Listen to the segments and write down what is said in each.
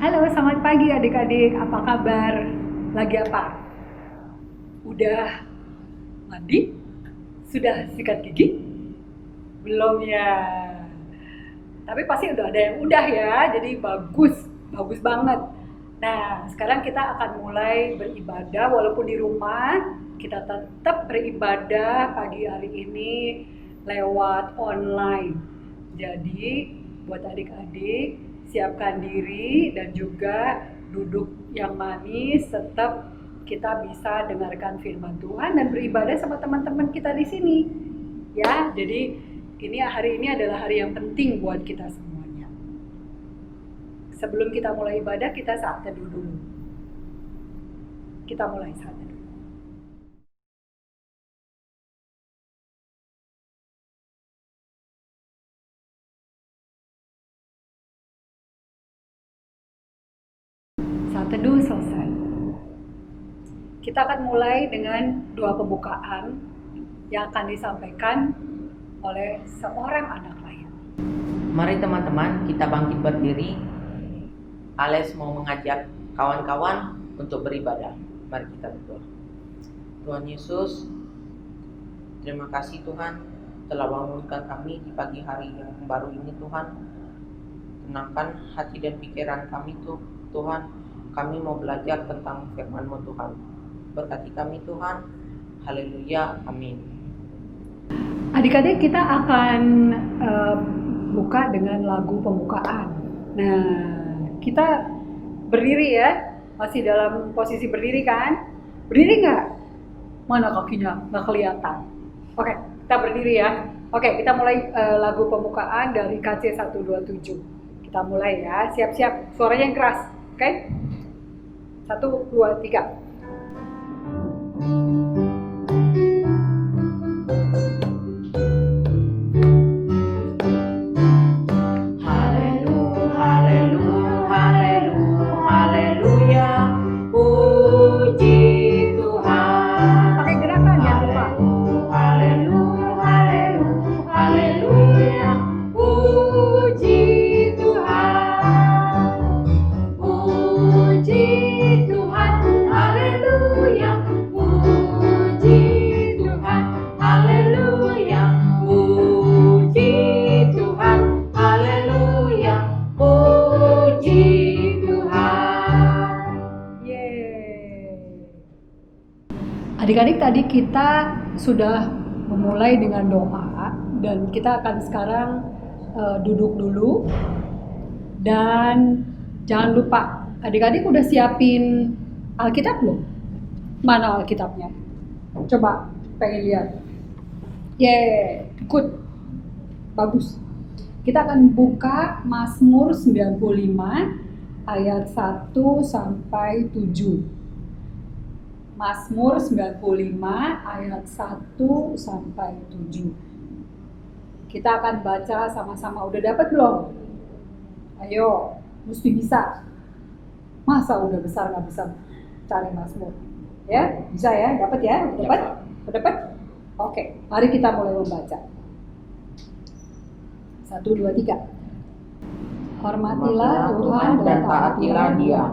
Halo, selamat pagi adik-adik. Apa kabar? Lagi apa? Udah mandi? Sudah sikat gigi? Belum ya. Tapi pasti udah ada yang udah ya. Jadi bagus, bagus banget. Nah, sekarang kita akan mulai beribadah walaupun di rumah. Kita tetap beribadah pagi hari ini lewat online. Jadi, buat adik-adik, siapkan diri dan juga duduk yang manis, tetap kita bisa dengarkan firman Tuhan dan beribadah sama teman-teman kita di sini. Ya, jadi hari ini adalah hari yang penting buat kita semuanya. Sebelum kita mulai ibadah, kita saat teduh dulu. Kita mulai saat teduh. Saat teduh selesai. Kita akan mulai dengan doa pembukaan yang akan disampaikan oleh seorang anak lain. Mari teman-teman, kita bangkit berdiri. Ales mau mengajak kawan-kawan untuk beribadah. Mari kita berdoa. Tuhan Yesus, terima kasih Tuhan telah bangunkan kami di pagi hari yang baru ini Tuhan. Tenangkan hati dan pikiran kami Tuhan. Kami mau belajar tentang firman-Mu Tuhan. Berkati kami Tuhan. Haleluya. Amin. Adik-adik, kita akan buka dengan lagu pembukaan. Nah, kita berdiri ya. Masih dalam posisi berdiri kan? Berdiri nggak? Mana kakinya? Nggak kelihatan. Oke, kita berdiri ya. Oke, kita mulai lagu pembukaan dari KC 127. Kita mulai ya. Siap-siap. Suaranya yang keras. Oke? 1, 2, 3. Adik-adik, tadi kita sudah memulai dengan doa dan kita akan sekarang duduk dulu. Dan jangan lupa, adik-adik udah siapin Alkitab belum? Mana Alkitabnya? Coba, pengen lihat. Good. Bagus. Kita akan buka Mazmur 95 ayat 1 sampai 7. Mazmur 95 ayat 1 sampai 7. Kita akan baca sama-sama. Udah dapat belum? Ayo, mesti bisa. Masa udah besar nggak bisa cari Mazmur? Ya, bisa ya? Dapat ya? Dapat? Dapat? Oke, mari kita mulai membaca. 1, 2, 3. Hormatilah Tuhan dan taatilah Dia.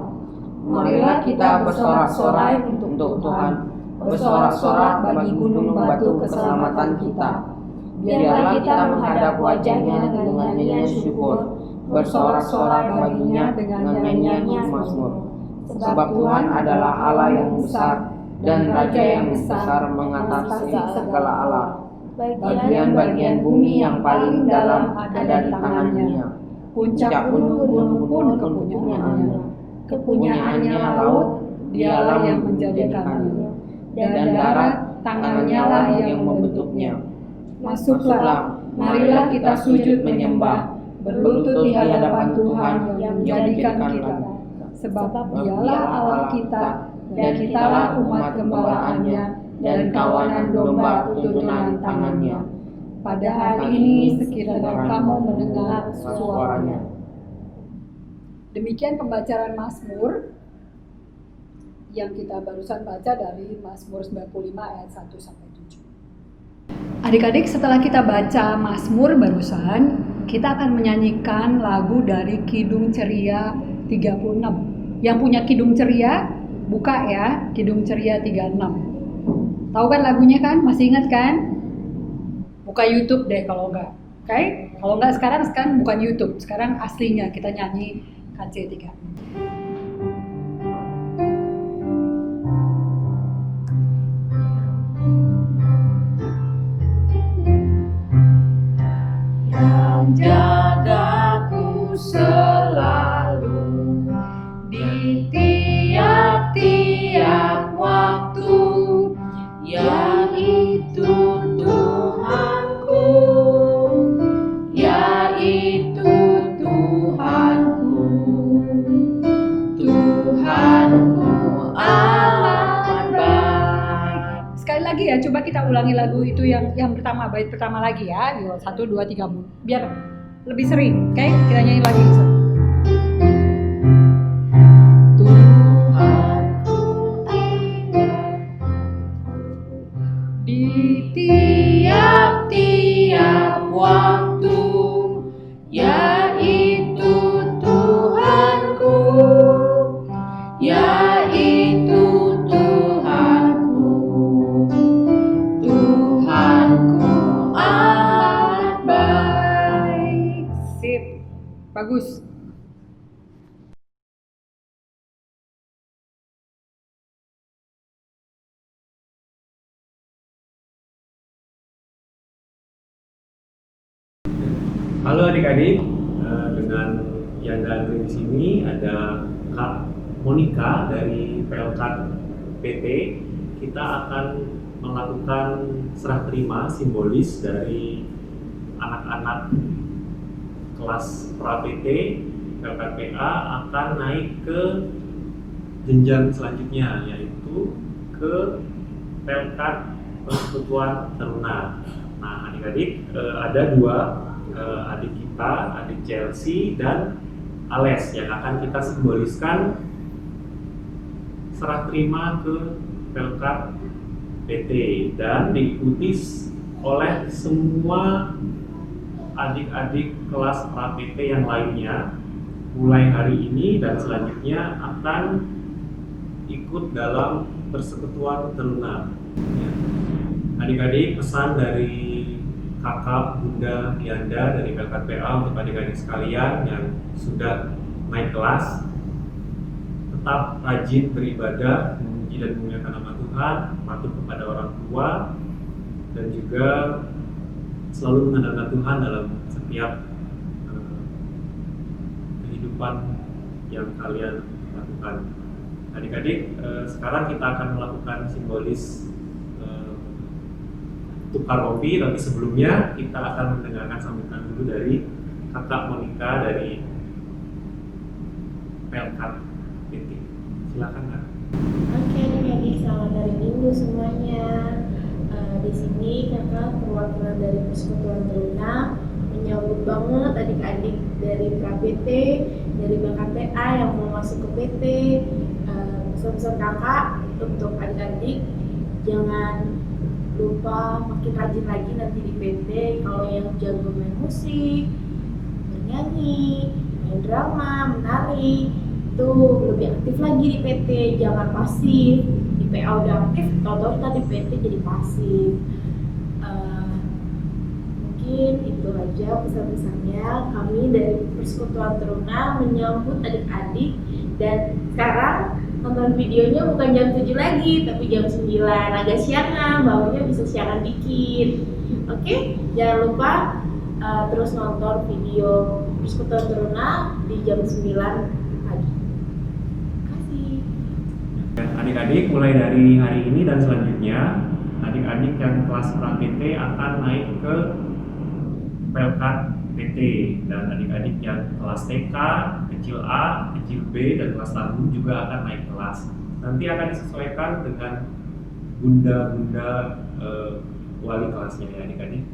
Marilah kita bersorak-sorai untuk Tuhan, bersorak-sorak bagi gunung batu keselamatan kita. Biarlah kita menghadap wajahnya dengan nyanyian syukur, bersorak-sorai baginya dengan nyanyian mazmur. Sebab Tuhan adalah Allah yang besar dan Raja yang besar mengatasi segala Allah. Bagian-bagian bumi yang paling dalam ada di tangannya. Puncak gunung-gunung pun kepunyaannya. Kepunyaannya laut, Dialah yang menjadikannya, dan darat, tangannya lah yang membentuknya. Masuklah, marilah kita sujud menyembah, berlutut di hadapan Tuhan yang menjadikan kita. Sebab Dialah Allah kita, dan kitalah umat gembalaannya, dan kawanan domba turunan tangannya. Pada hari ini sekiranya kamu mendengar suaranya. Demikian pembacaan Mazmur yang kita barusan baca dari Mazmur 95 ayat 1 sampai 7. Adik-adik, setelah kita baca Mazmur barusan, kita akan menyanyikan lagu dari Kidung Ceria 36. Yang punya Kidung Ceria, buka ya, Kidung Ceria 36. Tahu kan lagunya kan? Masih ingat kan? Buka YouTube deh kalau enggak. Oke? Kalau enggak sekarang bukan YouTube. Sekarang aslinya kita nyanyi KC3. Yang jagaku selalu di tiap-tiap waktu, yaitu Tuhanku, yaitu Tuhanku, Tuhanku amat baik. Sekali lagi ya, coba kita ulangi lagu itu yang pertama, bait pertama lagi ya. Yuk, 1, 2, 3, biar lebih sering. Oke, kita nyanyi lagi. Tuhanku di tiap-tiap waktu, yaitu Tuhanku, yaitu Tuhanku, Tuhanku amat baik. Sip, bagus. Halo adik-adik, dengan Yanda Andri di sini ada Kak Monica dari PLKAD PT. Kita akan melakukan serah terima simbolis dari anak-anak kelas pra PT. PLKAD PA akan naik ke jenjang selanjutnya, yaitu ke PLKAD Persekutuan Teruna. Nah adik-adik, ada dua adik kita, adik Chelsea dan Ales yang akan kita simboliskan serah terima ke PLKAD PT dan diikuti oleh semua adik-adik kelas pra PT yang lainnya. Mulai hari ini dan selanjutnya akan ikut dalam Persekutuan Teruna. Adik-adik, pesan dari kakak, bunda, Yanda dari PLKAD PA untuk adik-adik sekalian yang sudah naik kelas, tetap rajin beribadah, memuji dan memuliakan nama Tuhan, patuh kepada orang tua, dan juga selalu mengandalkan Tuhan dalam setiap kehidupan yang kalian lakukan. Adik-adik, sekarang kita akan melakukan simbolis tukar kopi, tapi sebelumnya kita akan mendengarkan sambutan dulu dari kakak Monica dari PLKAD PT. Silakan Kak. Oke adik-adik, selamat hari Minggu semuanya. Di sini kakak perwakilan dari Persekutuan Teruna menyambut banget adik-adik dari pra PT, dari PLKAD PA yang mau masuk ke PT. Pesan-pesan kakak untuk adik-adik, jangan lupa makin rajin lagi nanti di PT. Kalau yang jago main musik, bernyanyi, main drama, menari, itu lebih aktif lagi di PT. Jangan pasif. Di PA udah aktif, tahu-tahu kita di PT jadi pasif. Mungkin itu aja pesan-pesannya. Kami dari Persekutuan Teruna menyambut adik-adik, dan sekarang nonton videonya bukan jam 7 lagi, tapi jam 9, agak siangan, bangunnya bisa siangan dikit. Oke, jangan lupa terus nonton video Persekutuan Teruna di jam 9 pagi. Terima kasih. Adik-adik, mulai dari hari ini dan selanjutnya, adik-adik yang kelas pra PT akan naik ke PLKAD PT, dan adik-adik yang kelas TK, kecil A, kecil B, dan kelas tanggung juga akan naik kelas. Nanti akan disesuaikan dengan bunda-bunda wali kelasnya ya adik-adik.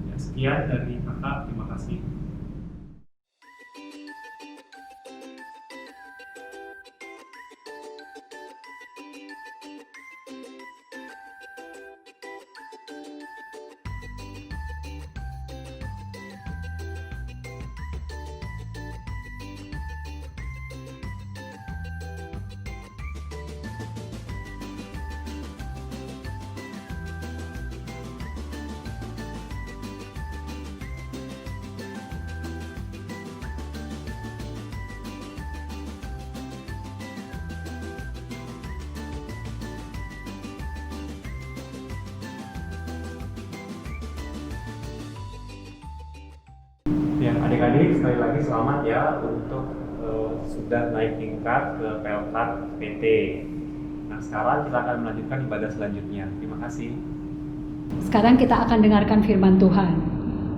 Ya, sekian dari kakak, terima kasih. Ya, adik-adik sekali lagi selamat ya untuk sudah naik tingkat ke Pelkat PT. Nah, sekarang kita akan melanjutkan ibadah selanjutnya. Terima kasih. Sekarang kita akan dengarkan firman Tuhan.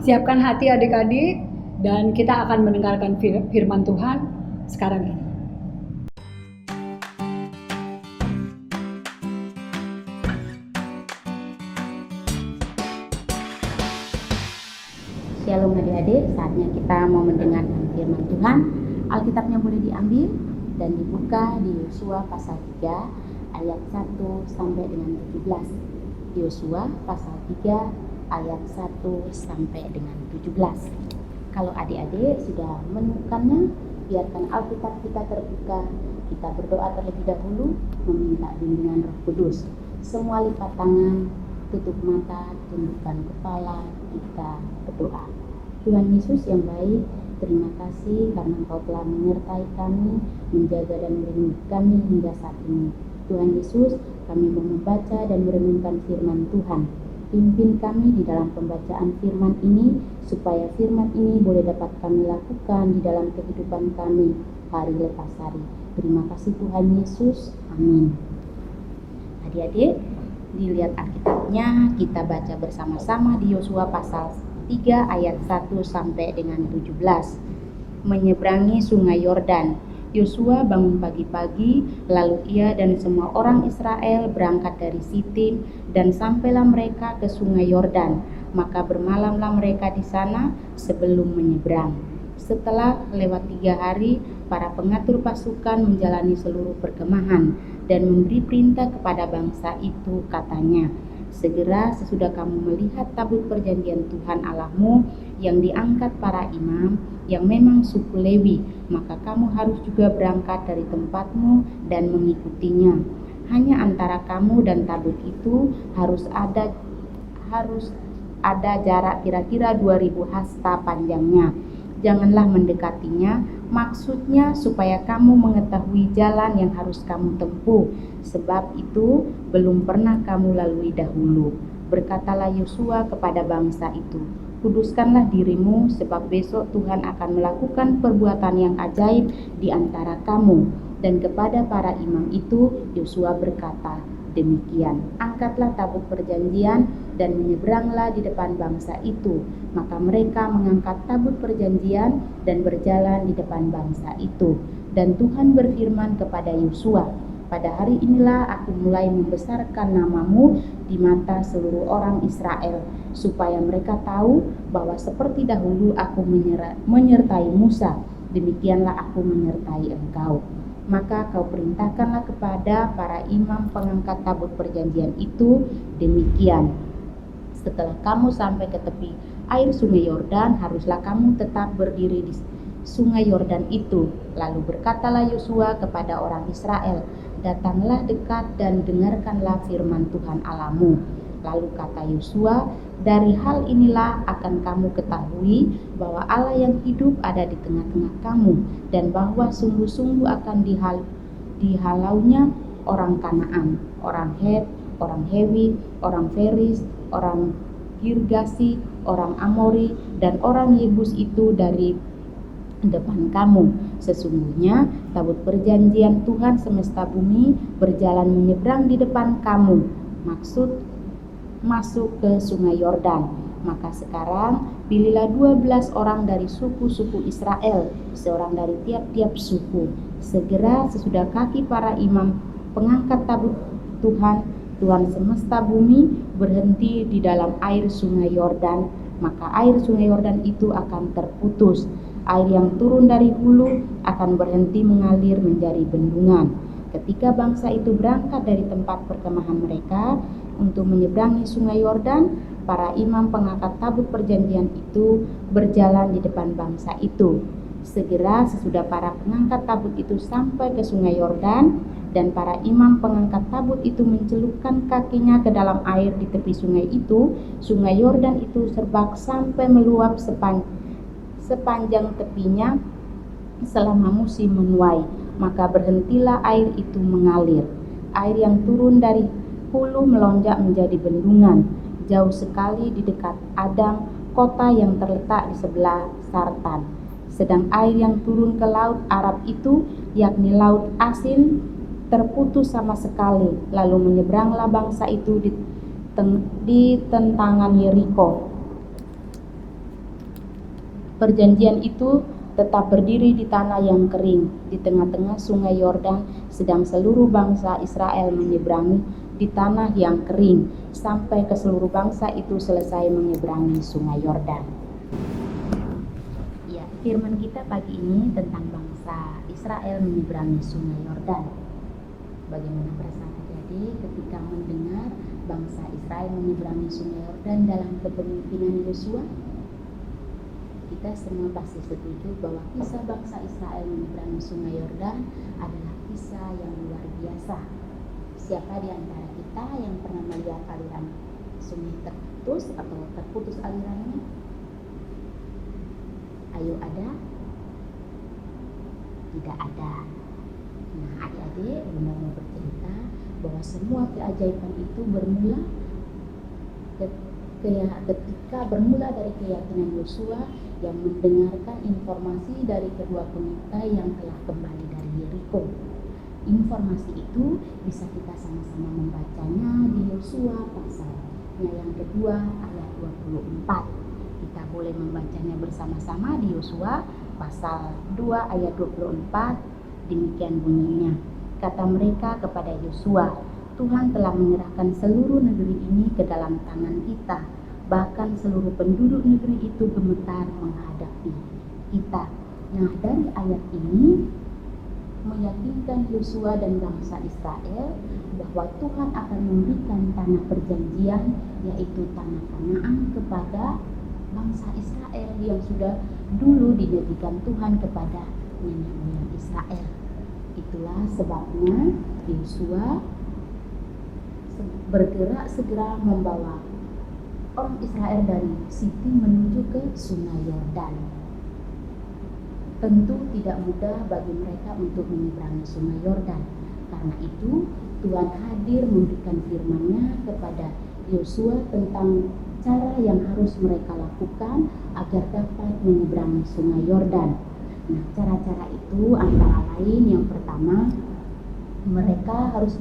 Siapkan hati adik-adik dan kita akan mendengarkan firman Tuhan sekarang ini. Shalom adik-adik, saatnya kita mau mendengarkan firman Tuhan. Alkitabnya boleh diambil dan dibuka di Yosua pasal 3 ayat 1 sampai dengan 17. Yosua pasal 3 ayat 1 sampai dengan 17. Kalau adik-adik sudah menemukannya, biarkan Alkitab kita terbuka. Kita berdoa terlebih dahulu meminta bimbingan Roh Kudus. Semua lipat tangan, tutup mata, tundukkan kepala, kita berdoa. Tuhan Yesus yang baik, terima kasih karena Engkau telah menyertai kami, menjaga dan melindungi kami hingga saat ini. Tuhan Yesus, kami mau membaca dan merenungkan firman Tuhan. Pimpin kami di dalam pembacaan firman ini, supaya firman ini boleh dapat kami lakukan di dalam kehidupan kami hari lepas hari. Terima kasih Tuhan Yesus, amin. Adik-adik, dilihat Alkitabnya, kita baca bersama-sama di Yosua pasal 3 ayat 1 sampai dengan 17. Menyeberangi sungai Yordan. Yosua bangun pagi-pagi, lalu ia dan semua orang Israel berangkat dari Sitim dan sampailah mereka ke sungai Yordan. Maka bermalamlah mereka di sana sebelum menyeberang. Setelah lewat 3 hari, para pengatur pasukan menjalani seluruh perkemahan dan memberi perintah kepada bangsa itu, katanya, segera sesudah kamu melihat tabut perjanjian Tuhan Allahmu yang diangkat para imam, yang memang suku Lewi, maka kamu harus juga berangkat dari tempatmu dan mengikutinya. Hanya antara kamu dan tabut itu harus ada jarak kira-kira 2000 hasta panjangnya. Janganlah mendekatinya, maksudnya supaya kamu mengetahui jalan yang harus kamu tempuh, sebab itu belum pernah kamu lalui dahulu. Berkatalah Yosua kepada bangsa itu, kuduskanlah dirimu, sebab besok Tuhan akan melakukan perbuatan yang ajaib di antara kamu. Dan kepada para imam itu Yosua berkata, demikian, angkatlah tabut perjanjian dan menyeberanglah di depan bangsa itu. Maka mereka mengangkat tabut perjanjian dan berjalan di depan bangsa itu. Dan Tuhan berfirman kepada Yosua, pada hari inilah aku mulai membesarkan namamu di mata seluruh orang Israel, supaya mereka tahu bahwa seperti dahulu aku menyertai Musa, demikianlah aku menyertai engkau. Maka kau perintahkanlah kepada para imam pengangkat tabut perjanjian itu, demikian, setelah kamu sampai ke tepi air sungai Yordan, haruslah kamu tetap berdiri di sungai Yordan itu. Lalu berkatalah Yosua kepada orang Israel, datanglah dekat dan dengarkanlah firman Tuhan Allahmu. Lalu kata Yosua, dari hal inilah akan kamu ketahui bahwa Allah yang hidup ada di tengah-tengah kamu, dan bahwa sungguh-sungguh akan dihalaunya orang Kanaan, orang Het, orang Hewi, orang Feris, orang Girgasi, orang Amori, dan orang Yebus itu dari depan kamu. Sesungguhnya tabut perjanjian Tuhan semesta bumi berjalan menyeberang di depan kamu, maksud masuk ke sungai Yordan. Maka sekarang pilihlah 12 orang dari suku-suku Israel, seorang dari tiap-tiap suku. Segera sesudah kaki para imam pengangkat tabut Tuhan semesta bumi berhenti di dalam air sungai Yordan, maka air sungai Yordan itu akan terputus. Air yang turun dari hulu akan berhenti mengalir menjadi bendungan. Ketika bangsa itu berangkat dari tempat perkemahan mereka untuk menyeberangi sungai Yordan, para imam pengangkat tabut perjanjian itu berjalan di depan bangsa itu. Segera sesudah para pengangkat tabut itu sampai ke sungai Yordan, dan para imam pengangkat tabut itu mencelupkan kakinya ke dalam air di tepi sungai itu, sungai Yordan itu serbak sampai meluap sepanjang tepinya selama musim menuai. Maka berhentilah air itu mengalir. Air yang turun dari hulu melonjak menjadi bendungan, jauh sekali di dekat Adam kota yang terletak di sebelah Sartan. Sedang air yang turun ke laut Arab itu, yakni laut Asin, terputus sama sekali. Lalu menyeberanglah bangsa itu di tentangan Yeriko. Perjanjian itu tetap berdiri di tanah yang kering, di tengah-tengah sungai Yordan, sedang seluruh bangsa Israel menyeberangi di tanah yang kering, sampai ke seluruh bangsa itu selesai menyeberangi sungai Yordan. Ya, firman kita pagi ini tentang bangsa Israel menyeberangi sungai Yordan. Bagaimana perasaan adik ketika mendengar bangsa Israel menyeberangi sungai Yordan dalam kepemimpinan Yosua? Kita semua pasti setuju bahwa kisah bangsa Israel menyeberangi sungai Yordan adalah kisah yang luar biasa. Siapa di antara kita yang pernah melihat aliran sungai terputus atau terputus alirannya? Ayo, ada? Tidak ada. Nah, adik-adik benar mau bercerita bahwa semua keajaiban itu bermula dari keyakinan Yosua yang mendengarkan informasi dari kedua pengintai yang telah kembali dari Yeriko. Informasi itu bisa kita sama-sama membacanya di Yosua pasalnya yang kedua ayat 24. Kita boleh membacanya bersama-sama di Yosua pasal 2 ayat 24. Demikian bunyinya. Kata mereka kepada Yosua, Tuhan telah menyerahkan seluruh negeri ini ke dalam tangan kita. Bahkan seluruh penduduk negeri itu gemetar menghadapi kita. Nah, dari ayat ini meyakinkan Yosua dan bangsa Israel bahwa Tuhan akan memberikan tanah perjanjian, yaitu tanah Kanaan, kepada bangsa Israel yang sudah dulu dijanjikan Tuhan kepada nenek moyang Israel. Itulah sebabnya Yosua bergerak segera membawa orang Israel dari Sitim menuju ke sungai Yordan. Tentu tidak mudah bagi mereka untuk menyeberangi sungai Yordan. Karena itu Tuhan hadir memberikan firman-Nya kepada Yosua tentang cara yang harus mereka lakukan agar dapat menyeberangi sungai Yordan. Nah, cara-cara itu antara lain yang pertama, mereka harus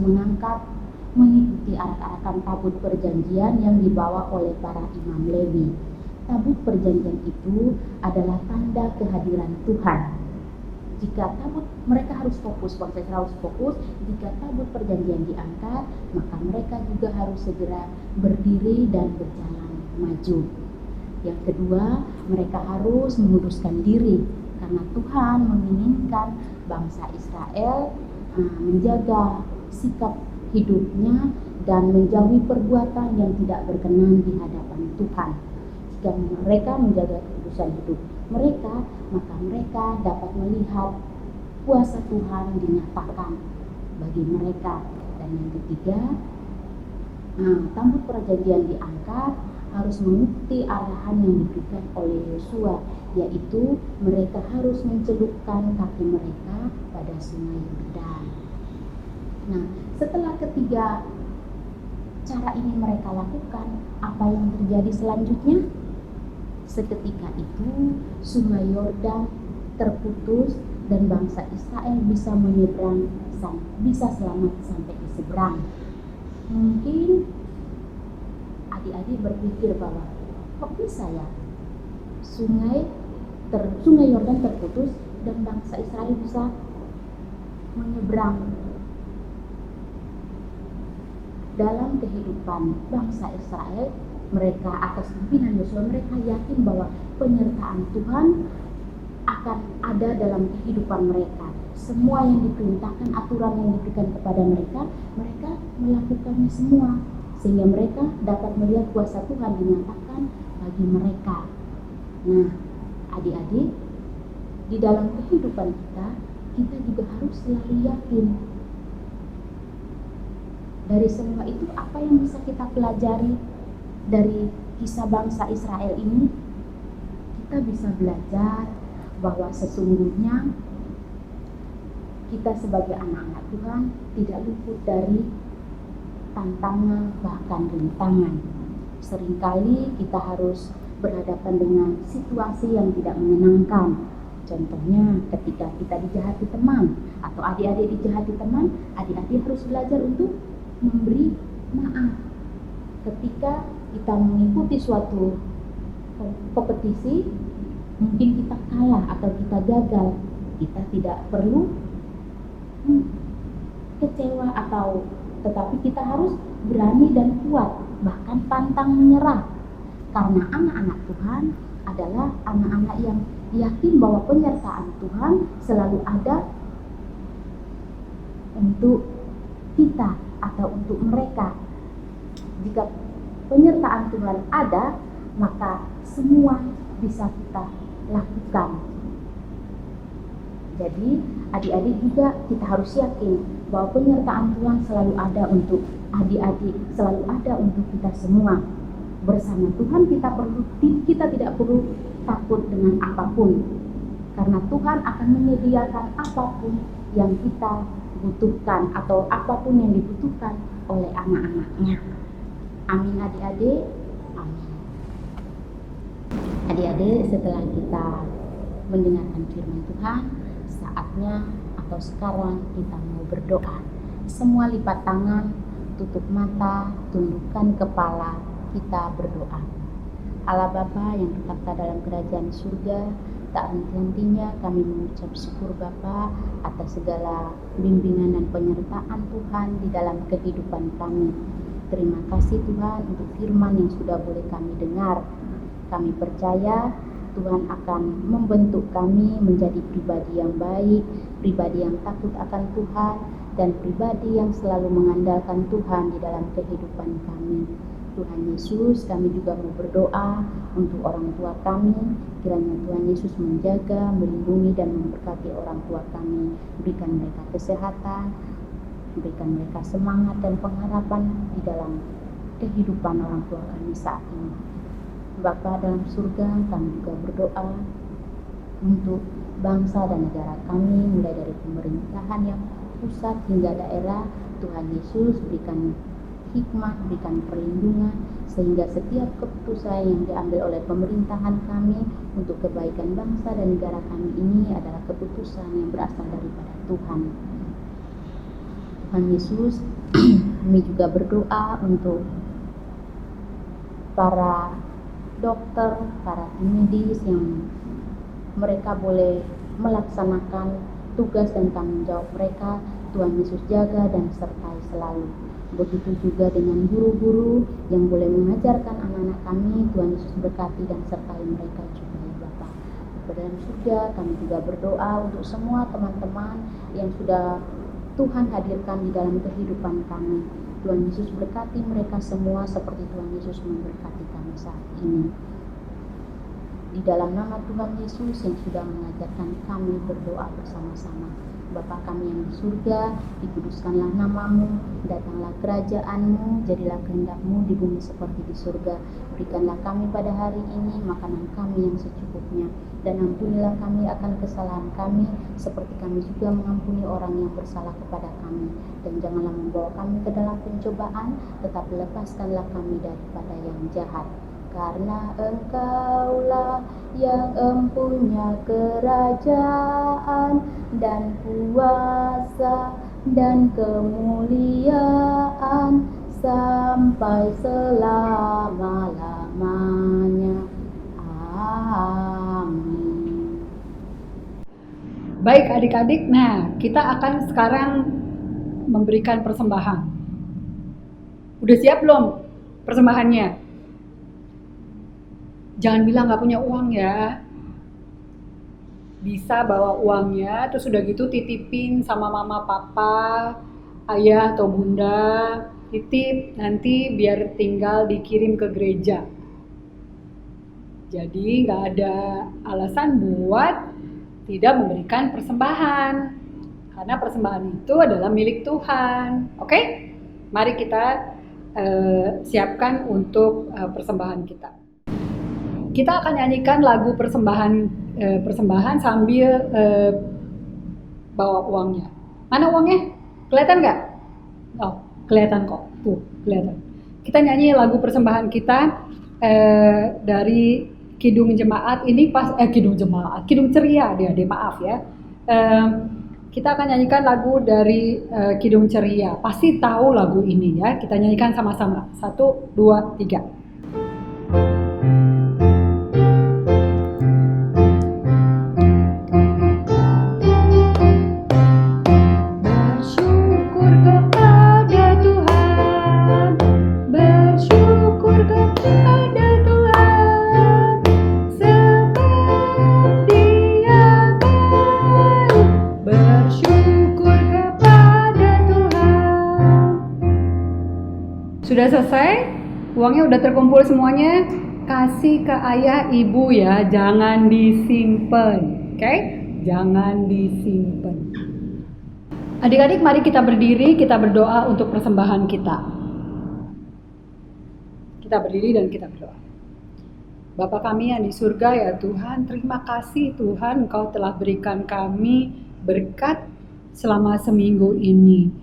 mengikuti arak-arakan tabut perjanjian yang dibawa oleh para imam Lewi. Tabut perjanjian itu adalah tanda kehadiran Tuhan. Jika mereka harus fokus, bangsa Israel harus fokus. Jika tabut perjanjian diangkat, maka mereka juga harus segera berdiri dan berjalan maju. Yang kedua, mereka harus menguduskan diri karena Tuhan menginginkan bangsa Israel menjaga sikap hidupnya dan menjauhi perbuatan yang tidak berkenan di hadapan Tuhan. Jika mereka menjaga kekudusan hidup mereka, maka mereka dapat melihat kuasa Tuhan dinyatakan bagi mereka. Dan yang ketiga, tabut perjanjian diangkat harus mengikuti arahan yang diberikan oleh Yosua, yaitu mereka harus mencelupkan kaki mereka pada sungai Yordan. Nah, setelah ketiga cara ini mereka lakukan, apa yang terjadi selanjutnya? Seketika itu sungai Yordan terputus dan bangsa Israel bisa menyeberang, bisa selamat sampai di seberang. Mungkin adik-adik berpikir bahwa kok bisa ya sungai Yordan terputus dan bangsa Israel bisa menyeberang. Dalam kehidupan bangsa Israel, mereka atas pimpinan Yosua, mereka yakin bahwa penyertaan Tuhan akan ada dalam kehidupan mereka. Semua yang diperintahkan, aturan yang diberikan kepada mereka, mereka melakukannya semua, sehingga mereka dapat melihat kuasa Tuhan dinyatakan bagi mereka. Nah, adik-adik, di dalam kehidupan kita juga harus selalu yakin. Dari semua itu, apa yang bisa kita pelajari dari kisah bangsa Israel ini? Kita bisa belajar bahwa sesungguhnya kita sebagai anak-anak Tuhan tidak luput dari tantangan bahkan rintangan. Seringkali kita harus berhadapan dengan situasi yang tidak menyenangkan. Contohnya ketika kita dijahati teman atau adik-adik dijahati teman, adik-adik harus belajar untuk memberi maaf. Ketika kita mengikuti suatu kompetisi, mungkin kita kalah atau kita gagal, kita tidak perlu kecewa tetapi kita harus berani dan kuat, bahkan pantang menyerah. Karena anak-anak Tuhan adalah anak-anak yang yakin bahwa penyertaan Tuhan selalu ada untuk kita atau untuk mereka. Jika penyertaan Tuhan ada, maka semua bisa kita lakukan. Jadi adik-adik juga kita harus yakin bahwa penyertaan Tuhan selalu ada untuk adik-adik, selalu ada untuk kita semua. Bersama Tuhan kita tidak perlu takut dengan apapun, karena Tuhan akan menyediakan apapun yang kita butuhkan atau apapun yang dibutuhkan oleh anak-anaknya. Amin adik-adik. Amin. Adik-adik, setelah kita mendengarkan firman Tuhan, saatnya atau sekarang kita mau berdoa. Semua lipat tangan, tutup mata, tundukkan kepala, kita berdoa. Allah Bapa yang bertata dalam kerajaan surga, tak henti-hentinya kami mengucap syukur Bapa atas segala bimbingan dan penyertaan Tuhan di dalam kehidupan kami. Terima kasih Tuhan untuk firman yang sudah boleh kami dengar. Kami percaya Tuhan akan membentuk kami menjadi pribadi yang baik, pribadi yang takut akan Tuhan, dan pribadi yang selalu mengandalkan Tuhan di dalam kehidupan kami. Tuhan Yesus, kami juga mau berdoa untuk orang tua kami. Kiranya Tuhan Yesus menjaga, melindungi, dan memberkati orang tua kami. Berikan mereka kesehatan, berikan mereka semangat dan pengharapan di dalam kehidupan orang tua kami saat ini. Bapa dalam surga, kami juga berdoa untuk bangsa dan negara kami, mulai dari pemerintahan yang pusat hingga daerah. Tuhan Yesus, berikan hikmat, berikan perlindungan, sehingga setiap keputusan yang diambil oleh pemerintahan kami untuk kebaikan bangsa dan negara kami ini adalah keputusan yang berasal daripada Tuhan. Tuhan Yesus, kami juga berdoa untuk para dokter, para tim medis yang mereka boleh melaksanakan tugas dan tanggung jawab mereka. Tuhan Yesus jaga dan sertai selalu. Begitu juga dengan guru-guru yang boleh mengajarkan anak-anak kami. Tuhan Yesus berkati dan sertai mereka juga ya Bapa. Dalam surga, kami juga berdoa untuk semua teman-teman yang sudah Tuhan hadirkan di dalam kehidupan kami. Tuhan Yesus berkati mereka semua seperti Tuhan Yesus memberkati kami saat ini. Di dalam nama Tuhan Yesus yang sudah mengajarkan kami berdoa bersama-sama. Bapa kami yang di surga, dikuduskanlah namamu, datanglah kerajaanmu, jadilah kehendak-mu di bumi seperti di surga. Berikanlah kami pada hari ini makanan kami yang secukupnya, dan ampunilah kami akan kesalahan kami, seperti kami juga mengampuni orang yang bersalah kepada kami. Dan janganlah membawa kami ke dalam pencobaan, tetapi lepaskanlah kami daripada yang jahat. Karena Engkaulah yang empunya kerajaan dan kuasa dan kemuliaan sampai selama-lamanya. Amin. Baik adik-adik, nah kita akan sekarang memberikan persembahan. Udah siap belum persembahannya? Jangan bilang gak punya uang ya. Bisa bawa uangnya, terus udah gitu titipin sama mama, papa, ayah atau bunda. Titip, nanti biar tinggal dikirim ke gereja. Jadi gak ada alasan buat tidak memberikan persembahan. Karena persembahan itu adalah milik Tuhan. Oke? Mari kita siapkan untuk persembahan kita. Kita akan nyanyikan lagu persembahan sambil bawa uangnya. Mana uangnya? Kelihatan nggak? Oh, kelihatan kok. Tuh, kelihatan. Kita nyanyi lagu persembahan kita dari Kidung Jemaat ini Kidung Ceria dia maaf ya. Kita akan nyanyikan lagu dari Kidung Ceria. Pasti tahu lagu ini ya. Kita nyanyikan sama-sama. 1, 2, 3. Sudah selesai? Uangnya udah terkumpul semuanya? Kasih ke ayah ibu ya, jangan disimpan. Oke? Jangan disimpan. Adik-adik mari kita berdiri, kita berdoa untuk persembahan kita. Kita berdiri dan kita berdoa. Bapa kami yang di surga ya Tuhan, terima kasih Tuhan Engkau telah berikan kami berkat selama seminggu ini.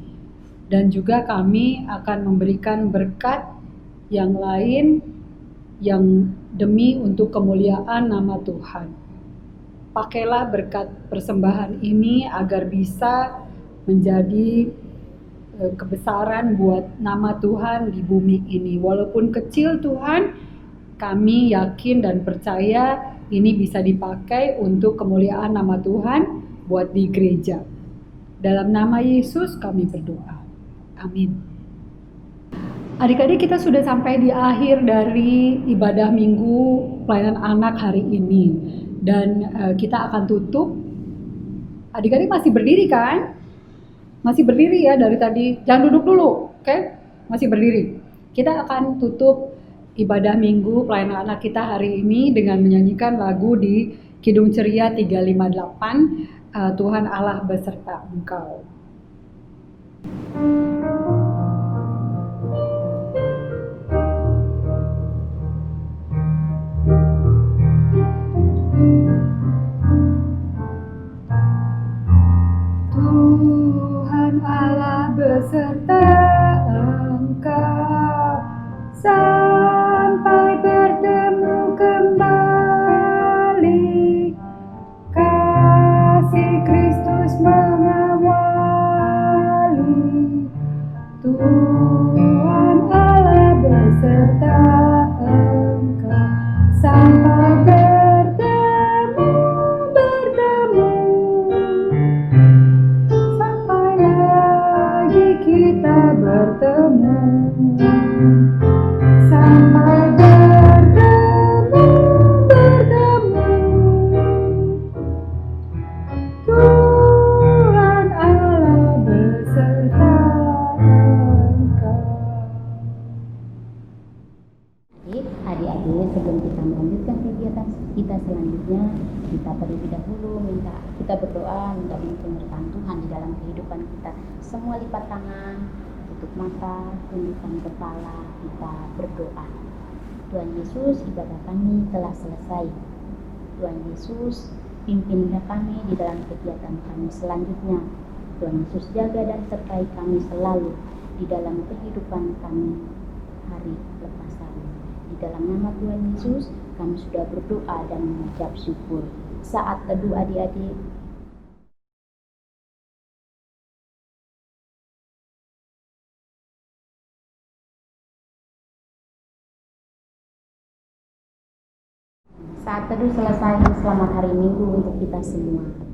Dan juga kami akan memberikan berkat yang lain yang demi untuk kemuliaan nama Tuhan. Pakailah berkat persembahan ini agar bisa menjadi kebesaran buat nama Tuhan di bumi ini. Walaupun kecil Tuhan, kami yakin dan percaya ini bisa dipakai untuk kemuliaan nama Tuhan buat di gereja. Dalam nama Yesus kami berdoa. Amin. Adik-adik, kita sudah sampai di akhir dari ibadah minggu pelayanan anak hari ini. Dan kita akan tutup. Adik-adik masih berdiri kan? Masih berdiri ya dari tadi. Jangan duduk dulu, oke? Masih berdiri. Kita akan tutup ibadah minggu pelayanan anak kita hari ini dengan menyanyikan lagu di Kidung Ceria 358, Tuhan Allah beserta Engkau. Tuhan Allah beserta Engkau sampai bertemu kembali. Kasih Kristus mengawali. Tuhan Allah beserta Engkau sampai bertemu sampai lagi kita bertemu sampai bertemu Tuhan Allah beserta Engkau. Adik-adik, sebelum kita melanjutkan kegiatan kita selanjutnya, kita terlebih dahulu kita berdoa minta penyertaan Tuhan di dalam kehidupan kita. Semua lipat tangan, tutup mata, tundukkan kepala, kita berdoa. Tuhan Yesus, ibadah kami telah selesai. Tuhan Yesus, pimpinlah kami di dalam kegiatan kami selanjutnya. Tuhan Yesus, jaga dan sertai kami selalu di dalam kehidupan kami hari lepas hari. Di dalam nama Tuhan Yesus, kami sudah berdoa dan mengucap syukur. Saat teduh adik-adik. Saat teduh selesai, selamat hari Minggu untuk kita semua.